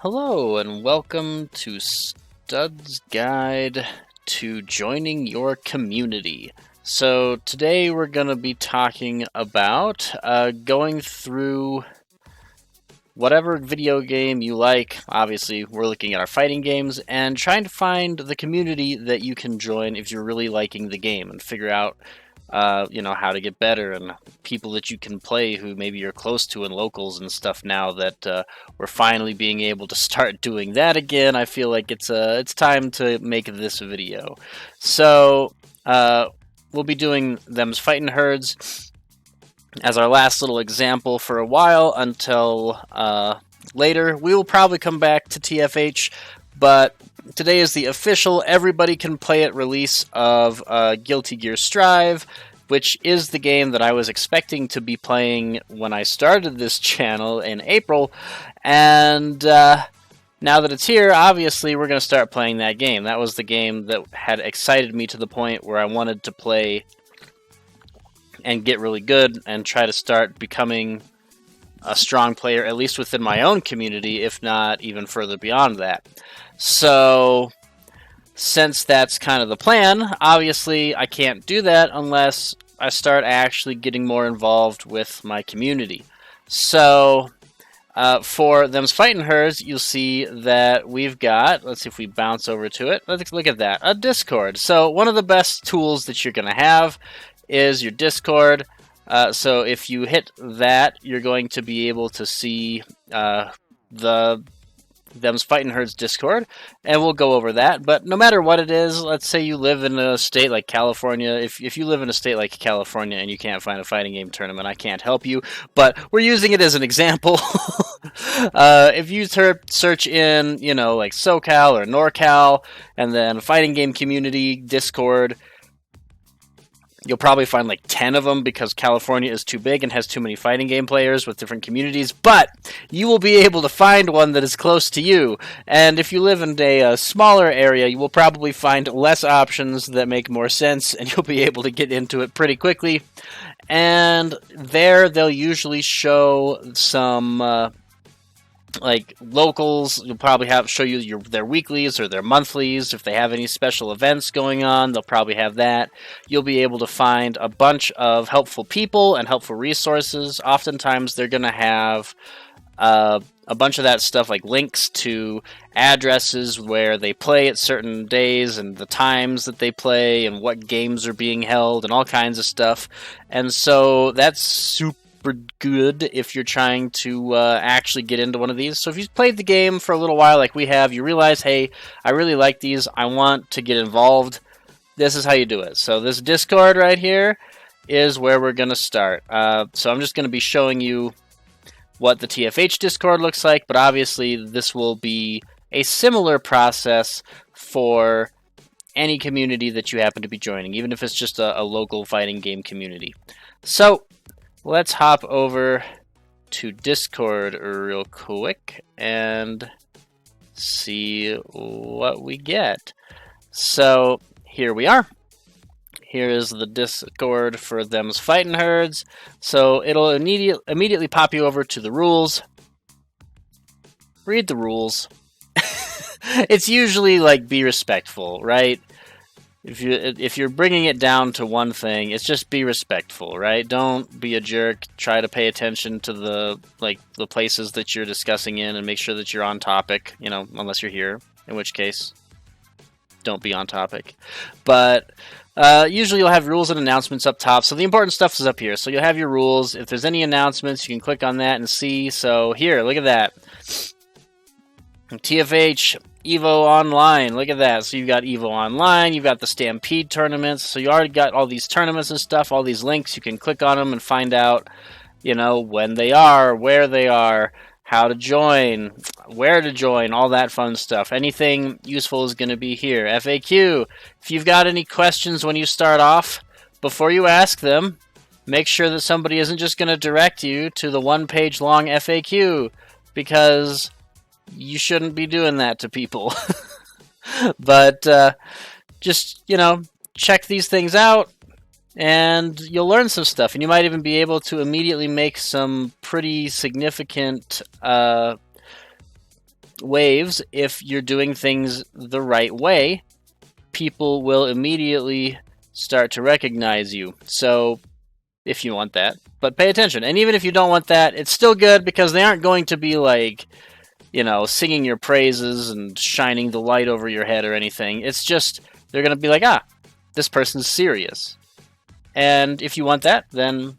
Hello and welcome to Stud's Guide to Joining Your Community. So today we're going to be talking about going through whatever video game you like. Obviously we're looking at our fighting games and trying to find the community that you can join if you're really liking the game and figure out how to get better and people that you can play who maybe you're close to and locals and stuff now that we're finally being able to start doing that again. I feel like it's time to make this video. So we'll be doing Them's Fightin' Herds as our last little example for a while until later. We will probably come back to TFH, but today is the official everybody can play it release of Guilty Gear Strive, which is the game that I was expecting to be playing when I started this channel in April, and now that it's here, obviously we're going to start playing that game. That was the game that had excited me to the point where I wanted to play and get really good and try to start becoming a strong player, at least within my own community, if not even further beyond that. So, since that's kind of the plan, obviously I can't do that unless I start actually getting more involved with my community. So, for Them's Fightin' Herds, you'll see that we've got, let's see if we bounce over to it, let's look at that, a Discord. So, one of the best tools that you're going to have is your Discord. So if you hit that, you're going to be able to see the Them's Fightin' Herds Discord, and we'll go over that. But no matter what it is, let's say you live in a state like California. If you live in a state like California and you can't find a fighting game tournament, I can't help you, but we're using it as an example. If you search in, like SoCal or NorCal, and then fighting game community Discord, you'll probably find like 10 of them because California is too big and has too many fighting game players with different communities, but you will be able to find one that is close to you. And if you live in a smaller area, you will probably find less options that make more sense, and you'll be able to get into it pretty quickly. And there, they'll usually show some like locals. You'll probably show you their weeklies or their monthlies. If they have any special events going on, they'll probably have that. You'll be able to find a bunch of helpful people and helpful resources. Oftentimes they're going to have a bunch of that stuff, like links to addresses where they play at certain days and the times that they play and what games are being held and all kinds of stuff. And so that's super good if you're trying to actually get into one of these. So if you've played the game for a little while like we have, you realize, hey, I really like these, I want to get involved, this is how you do it. So this Discord right here is where we're going to start. So I'm just going to be showing you what the TFH Discord looks like, but obviously this will be a similar process for any community that you happen to be joining, even if it's just a local fighting game community. So let's hop over to Discord real quick and see what we get. So here we are. Here is the Discord for Them's Fightin' Herds. So it'll immediately pop you over to the rules. Read the rules. It's usually like be respectful, right? If you're bringing it down to one thing, it's just be respectful, right? Don't be a jerk. Try to pay attention to the places that you're discussing in and make sure that you're on topic, unless you're here, in which case don't be on topic. But usually you'll have rules and announcements up top. So the important stuff is up here. So you'll have your rules. If there's any announcements, you can click on that and see. So here, look at that. TFH Evo Online, look at that. So you've got Evo Online, you've got the Stampede tournaments, so you already got all these tournaments and stuff, all these links. You can click on them and find out, when they are, where they are, how to join, where to join, all that fun stuff. Anything useful is going to be here. FAQ, if you've got any questions when you start off, before you ask them, make sure that somebody isn't just going to direct you to the one-page long FAQ, because you shouldn't be doing that to people. But just, check these things out, and you'll learn some stuff, and you might even be able to immediately make some pretty significant waves, if you're doing things the right way, people will immediately start to recognize you. So if you want that, but pay attention. And even if you don't want that, it's still good because they aren't going to be like, singing your praises and shining the light over your head or anything. It's just, they're going to be like, this person's serious. And if you want that, then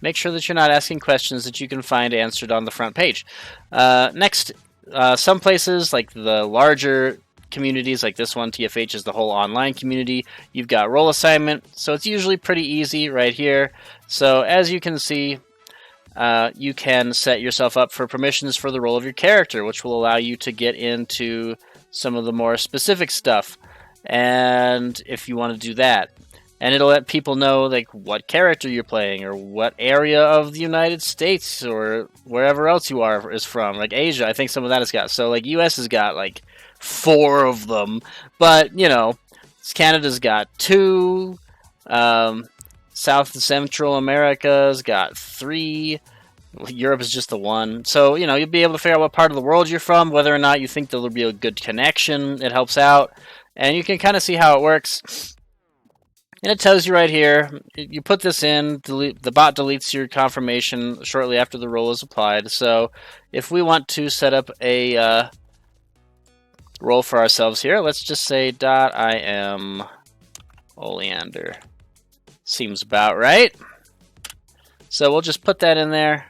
make sure that you're not asking questions that you can find answered on the front page. Next, some places, like the larger communities, like this one, TFH is the whole online community. You've got role assignment, so it's usually pretty easy right here. So as you can see, you can set yourself up for permissions for the role of your character, which will allow you to get into some of the more specific stuff. And if you want to do that, and it'll let people know like what character you're playing or what area of the United States or wherever else you are is from. Like Asia, I think some of that has got. So like US has got like 4 of them, but Canada's got 2. South and Central America's got 3. Europe is just the 1. So, you'll be able to figure out what part of the world you're from, whether or not you think there'll be a good connection. It helps out. And you can kind of see how it works. And it tells you right here, you put this in, the bot deletes your confirmation shortly after the role is applied. So if we want to set up a role for ourselves here, let's just say .I am Oleander. Seems about right. So we'll just put that in there.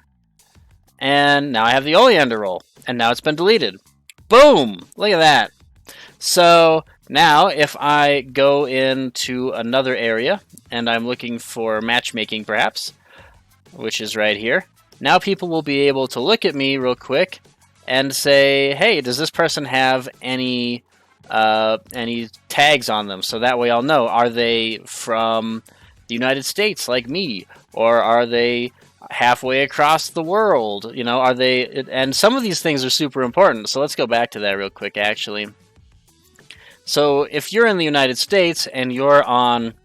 And now I have the Oleander role. And now it's been deleted. Boom! Look at that. So now if I go into another area and I'm looking for matchmaking perhaps, which is right here, now people will be able to look at me real quick and say, hey, does this person have any tags on them? So that way I'll know, are they from the United States like me, or are they halfway across the world? Are they? And some of these things are super important. So let's go back to that real quick, actually. So if you're in the United States and you're on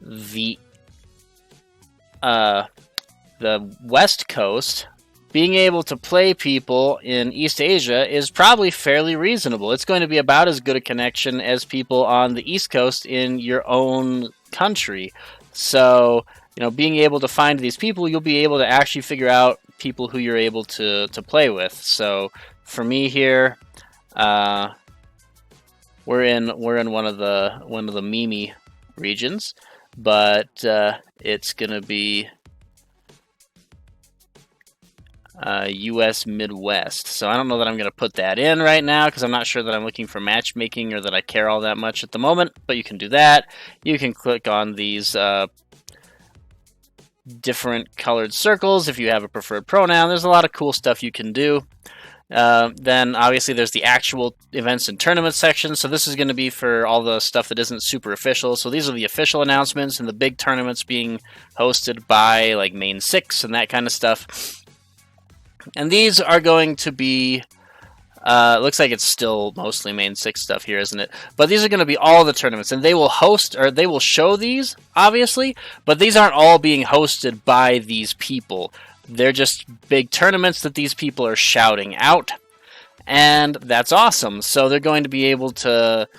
the West Coast, being able to play people in East Asia is probably fairly reasonable. It's going to be about as good a connection as people on the East Coast in your own country. So, being able to find these people, you'll be able to actually figure out people who you're able to play with. So, for me here, we're in one of the Mimi regions, but it's gonna be U.S. Midwest. So I don't know that I'm going to put that in right now because I'm not sure that I'm looking for matchmaking or that I care all that much at the moment, but you can do that. You can click on these different colored circles if you have a preferred pronoun. There's a lot of cool stuff you can do. Then obviously there's the actual events and tournaments section. So this is going to be for all the stuff that isn't super official. So these are the official announcements and the big tournaments being hosted by like Main 6 and that kind of stuff. And these are going to be, looks like it's still mostly Main 6 stuff here, isn't it? But these are going to be all the tournaments, and they will host, or they will show these, obviously, but these aren't all being hosted by these people. They're just big tournaments that these people are shouting out, and that's awesome. So they're going to be able to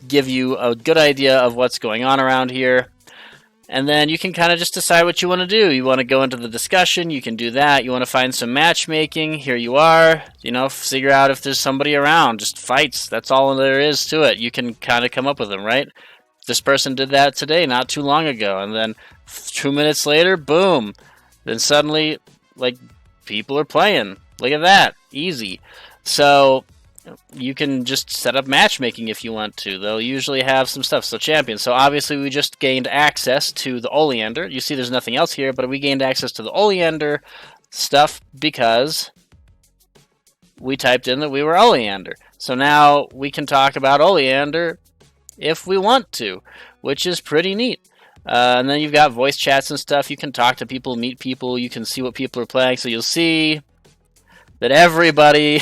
give you a good idea of what's going on around here. And then you can kind of just decide what you want to do. You want to go into the discussion, you can do that. You want to find some matchmaking, here you are. Figure out if there's somebody around. Just fights, that's all there is to it. You can kind of come up with them, right? This person did that today, not too long ago. And then 2 minutes later, boom. Then suddenly, people are playing. Look at that, easy. So you can just set up matchmaking if you want to. They'll usually have some stuff. So champions. So obviously we just gained access to the Oleander. You see there's nothing else here, but we gained access to the Oleander stuff because we typed in that we were Oleander. So now we can talk about Oleander if we want to, which is pretty neat. And then you've got voice chats and stuff. You can talk to people, meet people. You can see what people are playing. So you'll see that everybody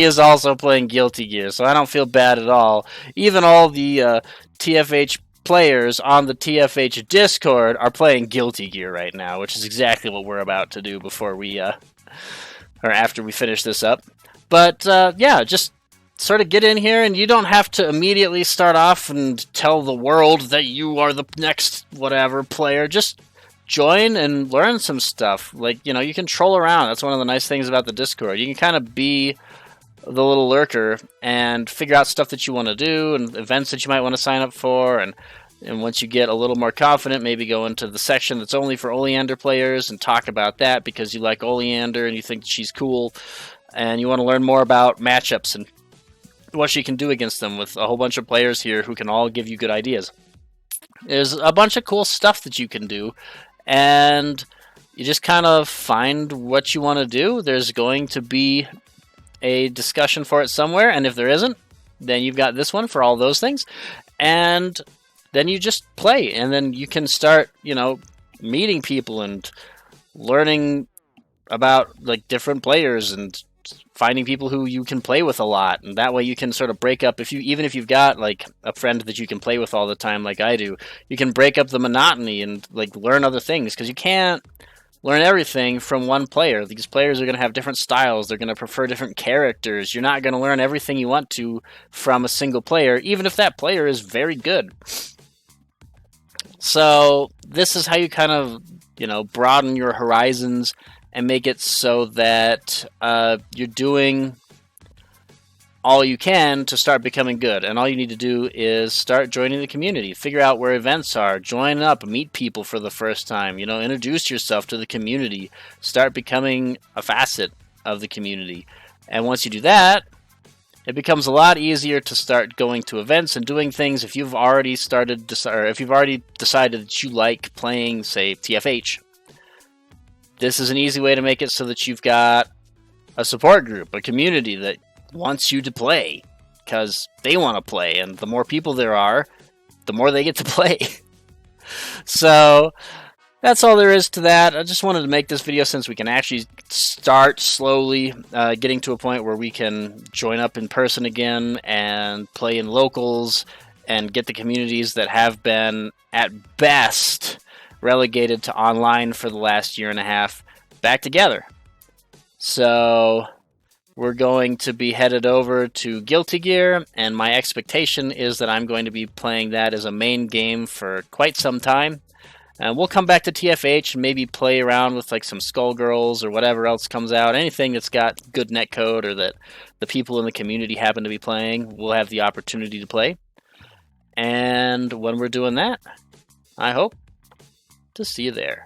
is also playing Guilty Gear, so I don't feel bad at all. Even all the TFH players on the TFH Discord are playing Guilty Gear right now, which is exactly what we're about to do before we or after we finish this up. But yeah, just sort of get in here, and you don't have to immediately start off and tell the world that you are the next whatever player. Just join and learn some stuff. Like, you can troll around. That's one of the nice things about the Discord. You can kind of be the little lurker and figure out stuff that you want to do and events that you might want to sign up for, and once you get a little more confident, maybe go into the section that's only for Oleander players and talk about that because you like Oleander and you think she's cool, and you want to learn more about matchups and what she can do against them with a whole bunch of players here who can all give you good ideas. There's a bunch of cool stuff that you can do, and you just kind of find what you want to do. There's going to be a discussion for it somewhere, and if there isn't, then you've got this one for all those things, and then you just play, and then you can start, meeting people and learning about like different players and finding people who you can play with a lot, and that way you can sort of break up, even if you've got like a friend that you can play with all the time like I do, you can break up the monotony and like learn other things, because you can't learn everything from one player. These players are going to have different styles. They're going to prefer different characters. You're not going to learn everything you want to from a single player, even if that player is very good. So this is how you kind of, broaden your horizons and make it so that you're doing all you can to start becoming good. And all you need to do is start joining the community, figure out where events are, join up, meet people for the first time, introduce yourself to the community, start becoming a facet of the community. And once you do that, it becomes a lot easier to start going to events and doing things. If you've already decided that you like playing, say, TFH, this is an easy way to make it so that you've got a support group, a community that wants you to play because they want to play, and the more people there are, the more they get to play. So that's all there is to that. I just wanted to make this video since we can actually start slowly getting to a point where we can join up in person again and play in locals and get the communities that have been, at best, relegated to online for the last year and a half back together. So we're going to be headed over to Guilty Gear, and my expectation is that I'm going to be playing that as a main game for quite some time. And we'll come back to TFH and maybe play around with like some Skullgirls or whatever else comes out. Anything that's got good netcode or that the people in the community happen to be playing, we'll have the opportunity to play. And when we're doing that, I hope to see you there.